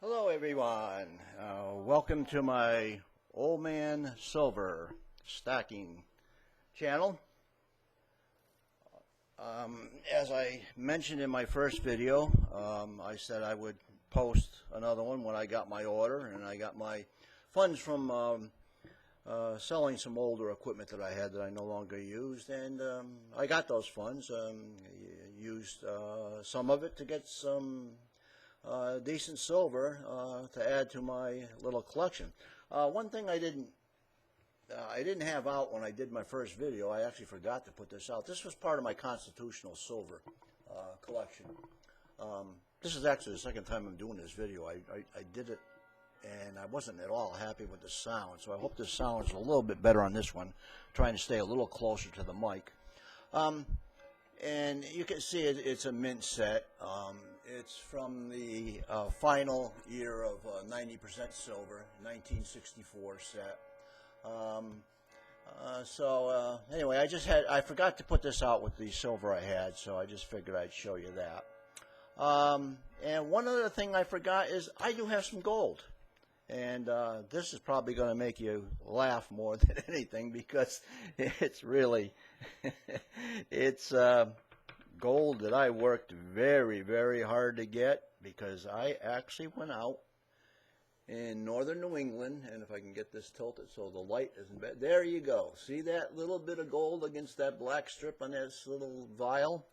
Hello, everyone. Welcome to my Old Man Silver stacking channel. As I mentioned in my first video, I said I would post another one when I got my order, and I got my funds from selling some older equipment that I had that I no longer used, and I got those funds. Used some of it to get some decent silver to add to my little collection. One thing I didn't have out when I did my first video, I actually forgot to put this out. This was part of my constitutional silver collection. This is actually the second time I'm doing this video. I did it and I wasn't at all happy with the sound, so I hope the sound is a little bit better on this one, trying to stay a little closer to the mic. And you can see it's a mint set. It's from the final year of 90% silver, 1964 set. Anyway, I forgot to put this out with the silver I had, so I just figured I'd show you that. And one other thing I forgot is I do have some gold. And this is probably going to make you laugh more than anything, because it's really, it's gold that I worked very, very hard to get, because I actually went out in northern New England, and if I can get this tilted so the light isn't bad. There you go. See that little bit of gold against that black strip on this little vial?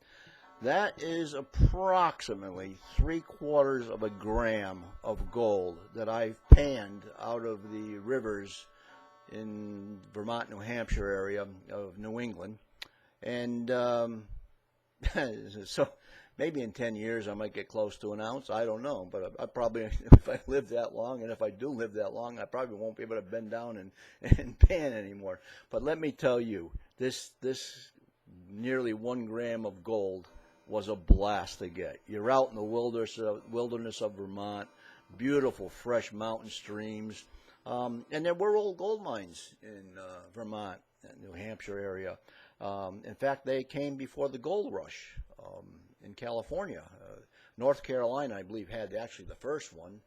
That is approximately 3/4 of a gram of gold that I've panned out of the rivers in Vermont, New Hampshire area of New England. And so maybe in 10 years I might get close to an ounce. I don't know. But I probably, if I live that long, and if I do live that long, I probably won't be able to bend down and pan anymore. But let me tell you, this nearly 1 gram of gold was a blast to get. You're out in the wilderness of Vermont, beautiful fresh mountain streams, and there were old gold mines in Vermont and New Hampshire area. In fact, they came before the gold rush in California. North Carolina, I believe, had actually the first one,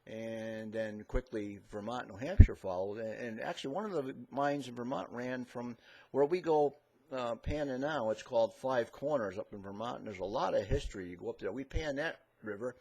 and then quickly Vermont, New Hampshire followed. And actually, one of the mines in Vermont ran from where we go panning now. It's called Five Corners up in Vermont, and there's a lot of history. You go up there. We pan that river,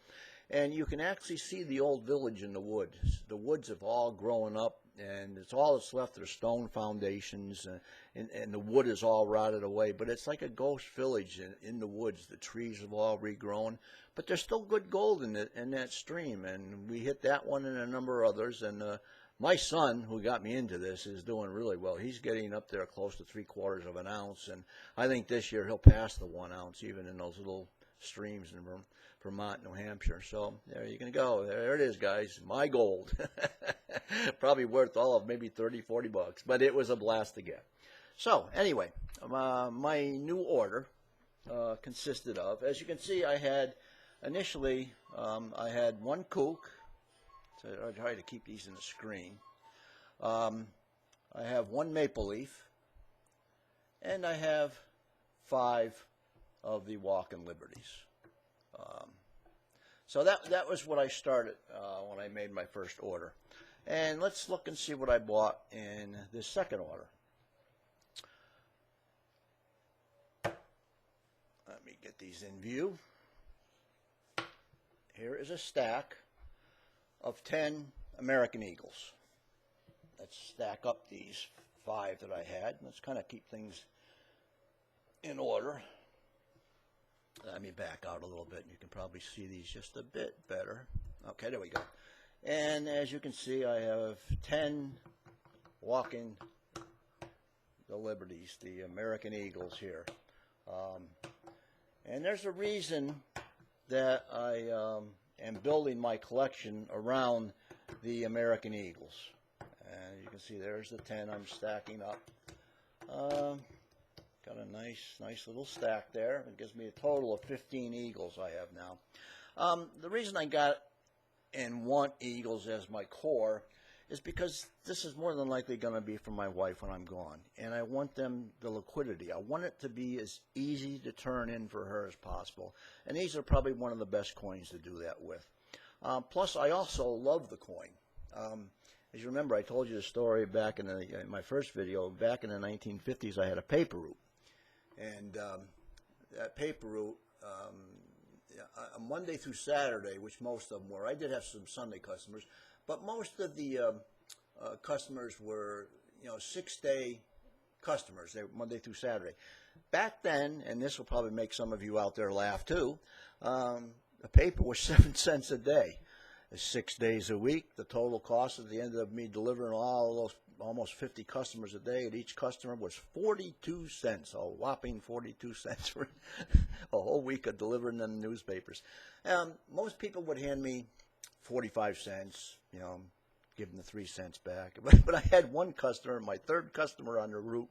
and you can actually see the old village in the woods. The woods have all grown up, and it's all that's left are stone foundations, and the wood is all rotted away. But it's like a ghost village in the woods. The trees have all regrown, but there's still good gold in that stream, and we hit that one and a number of others. And my son, who got me into this, is doing really well. He's getting up there close to 3/4 of an ounce, and I think this year he'll pass the 1 ounce, even in those little streams in Vermont, New Hampshire. So there you can go. There it is, guys. My gold. Probably worth all of maybe 30, 40 bucks, but it was a blast to get. So anyway, my new order consisted of, as you can see, I had initially, I had 1 kook. So I try to keep these in the screen. I have 1 maple leaf, and I have 5 of the Walking Liberties. So that was what I started when I made my first order. And let's look and see what I bought in this second order. Let me get these in view. Here is a stack of 10 American Eagles. Let's stack up these 5 that I had. Let's kind of keep things in order. Let me back out a little bit. You can probably see these just a bit better. Okay, there we go. And as you can see, I have 10 Walking the Liberties, the American Eagles here. And there's a reason that I am building my collection around the American Eagles. And you can see there's the 10 I'm stacking up. Got a nice little stack there. It gives me a total of 15 Eagles I have now. The reason I got and want Eagles as my core is because this is more than likely going to be for my wife when I'm gone. And I want them the liquidity. I want it to be as easy to turn in for her as possible. And these are probably one of the best coins to do that with. Plus, I also love the coin. As you remember, I told you the story back in my first video. Back in the 1950s, I had a paper route. And that paper route, Monday through Saturday, which most of them were. I did have some Sunday customers, but most of the customers were, 6-day customers. They were Monday through Saturday. Back then, and this will probably make some of you out there laugh too, the paper was 7 cents a day. 6 days a week. The total cost at the end of me delivering all of those almost 50 customers a day, and each customer was 42 cents, a whopping 42 cents for a whole week of delivering them newspapers. Most people would hand me 45 cents, give them the 3 cents back. But I had one customer, my third customer on the route.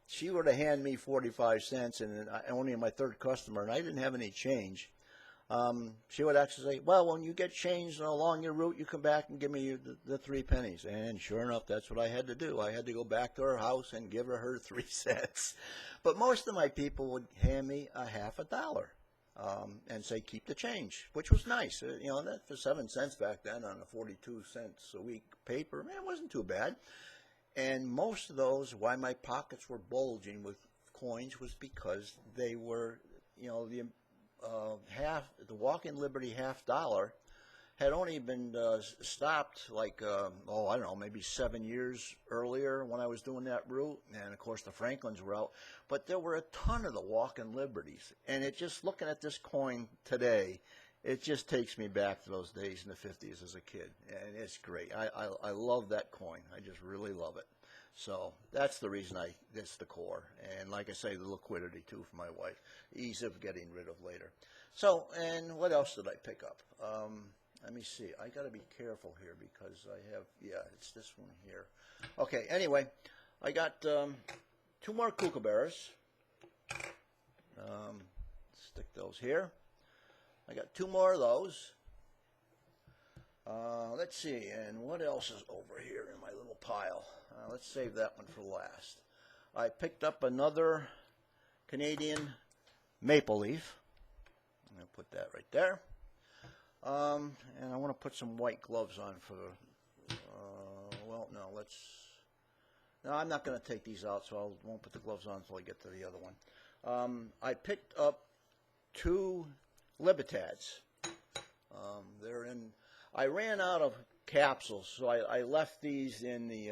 She were to hand me 45 cents, and only my third customer, and I didn't have any change. She would actually say, well, when you get changed along your route, you come back and give me the 3 pennies. And sure enough, that's what I had to do. I had to go back to her house and give her 3 cents. But most of my people would hand me a half a dollar and say, keep the change, which was nice. That for 7 cents back then on a 42 cents a week paper, man, it wasn't too bad. And most of those, why my pockets were bulging with coins, was because they were, the Walk-in Liberty $half had only been stopped like, I don't know, maybe 7 years earlier when I was doing that route. And, of course, the Franklins were out. But there were a ton of the Walk-in Liberties. And looking at this coin today, it just takes me back to those days in the 50s as a kid. And it's great. I love that coin. I just really love it. So that's the reason that's the core. And like I say, the liquidity too for my wife. Ease of getting rid of later. So, and what else did I pick up? Let me see. I got to be careful here because I have, it's this one here. Okay, anyway, I got 2 more kookaburras. Stick those here. I got 2 more of those. Let's see, and what else is over here in my little pile? Let's save that one for last. I picked up another Canadian maple leaf. I'm going to put that right there. And I want to put some white gloves on for the, no, I'm not going to take these out, so I won't put the gloves on until I get to the other one. I picked up 2 Libertads. I ran out of capsules, so I left these in the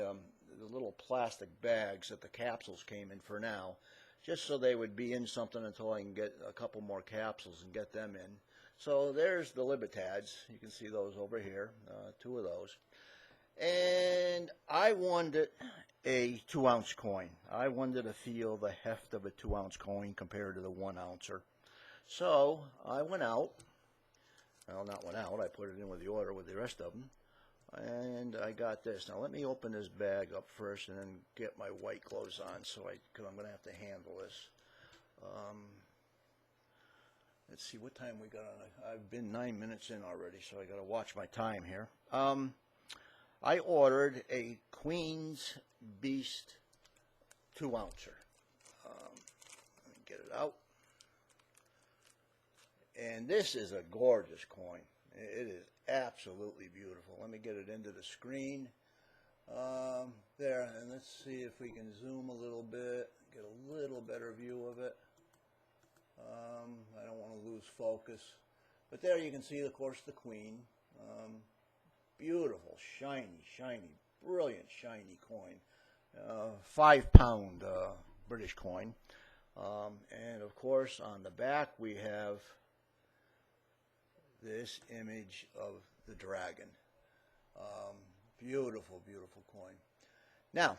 little plastic bags that the capsules came in for now, just so they would be in something until I can get a couple more capsules and get them in. So there's the Libertads. You can see those over here, 2 of those. And I wanted a 2-ounce coin. I wanted to feel the heft of a 2-ounce coin compared to the 1-ouncer. So I went out. Well, not went out. I put it in with the order with the rest of them. And I got this. Now let me open this bag up first and then get my white gloves on, because I'm going to have to handle this. Let's see what time we got on. I've been 9 minutes in already, so I got to watch my time here. I ordered a Queen's Beast 2-ouncer. Let me get it out. And this is a gorgeous coin. It is absolutely beautiful. Let me get it into the screen. There, and let's see if we can zoom a little bit, get a little better view of it. I don't want to lose focus. But there you can see, of course, the Queen. Beautiful, shiny, brilliant, shiny coin. 5-pound British coin. And, of course, on the back we have this image of the dragon. Beautiful, beautiful coin. Now,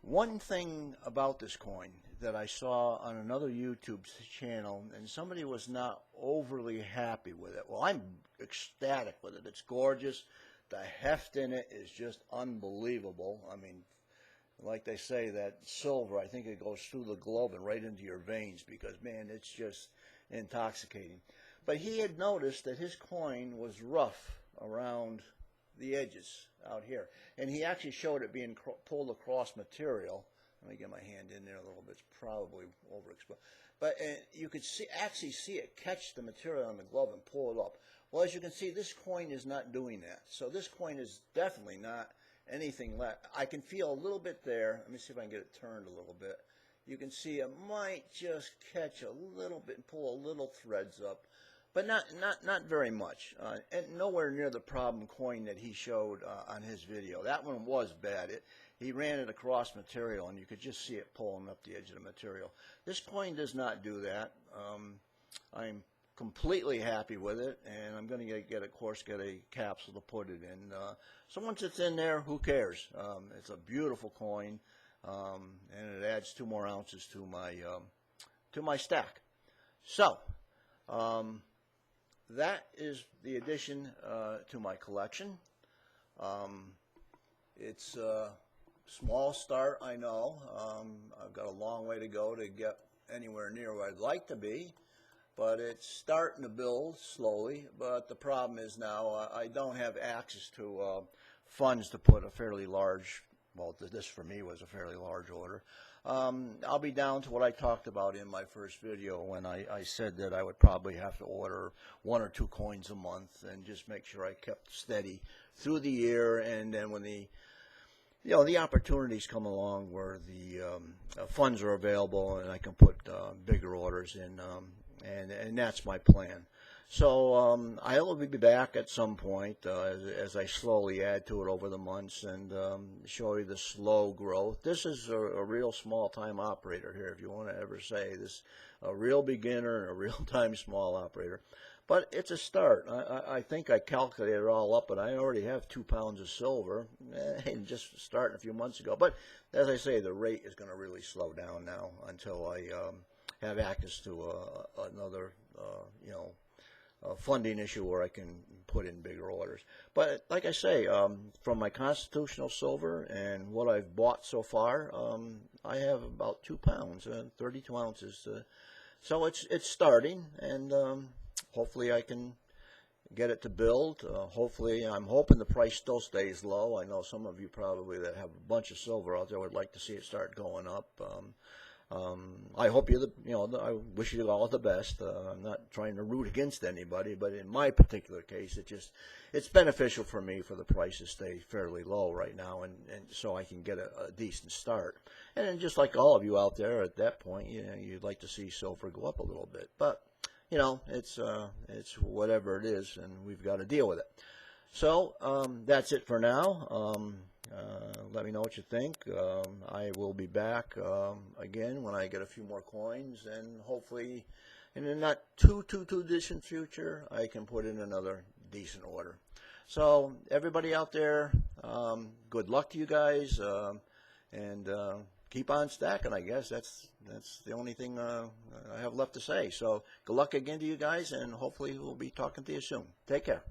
one thing about this coin that I saw on another YouTube channel, and somebody was not overly happy with it. Well, I'm ecstatic with it. It's gorgeous. The heft in it is just unbelievable. I mean, like they say, that silver, I think it goes through the glove and right into your veins because, man, it's just intoxicating. But he had noticed that his coin was rough around the edges out here. And he actually showed it being pulled across material. Let me get my hand in there a little bit. It's probably overexposed. But you could actually see it catch the material on the glove and pull it up. Well, as you can see, this coin is not doing that. So this coin is definitely not anything left. I can feel a little bit there. Let me see if I can get it turned a little bit. You can see it might just catch a little bit and pull a little threads up, but not very much. And nowhere near the problem coin that he showed on his video. That one was bad. He ran it across material, and you could just see it pulling up the edge of the material. This coin does not do that. I'm completely happy with it, and I'm going to get a capsule to put it in. So once it's in there, who cares? It's a beautiful coin, and it adds 2 more ounces to my stack. So that is the addition to my collection. It's a small start, I know. I've got a long way to go to get anywhere near where I'd like to be. But it's starting to build slowly. But the problem is now I don't have access to funds to put a fairly large, well, this for me was a fairly large order. I'll be down to what I talked about in my first video when I said that I would probably have to order 1 or 2 coins a month and just make sure I kept steady through the year. And then when the opportunities come along where the funds are available and I can put bigger orders in, and that's my plan. So I'll be back at some point as I slowly add to it over the months and show you the slow growth. This is a real small-time operator here, if you want to ever say this, a real beginner, a real-time small operator. But it's a start. I think I calculated it all up, and I already have 2 pounds of silver, and just starting a few months ago. But as I say, the rate is going to really slow down now until I have access to another, funding issue where I can put in bigger orders. But like I say, from my constitutional silver and what I've bought so far, I have about 2 pounds, 32 ounces. So it's starting, and hopefully I can get it to build. Hopefully, I'm hoping the price still stays low. I know some of you probably that have a bunch of silver out there would like to see it start going up. I hope I wish you all the best. I'm not trying to root against anybody, but in my particular case, it's beneficial for me for the price to stay fairly low right now, and so I can get a decent start. And then just like all of you out there at that point, you'd like to see silver go up a little bit, but it's whatever it is, and we've got to deal with it. So that's it for now. Let me know what you think. I will be back again when I get a few more coins, and hopefully in the not too distant future, I can put in another decent order. So everybody out there, good luck to you guys, and keep on stacking. I guess that's the only thing I have left to say. So good luck again to you guys, and hopefully we'll be talking to you soon. Take care.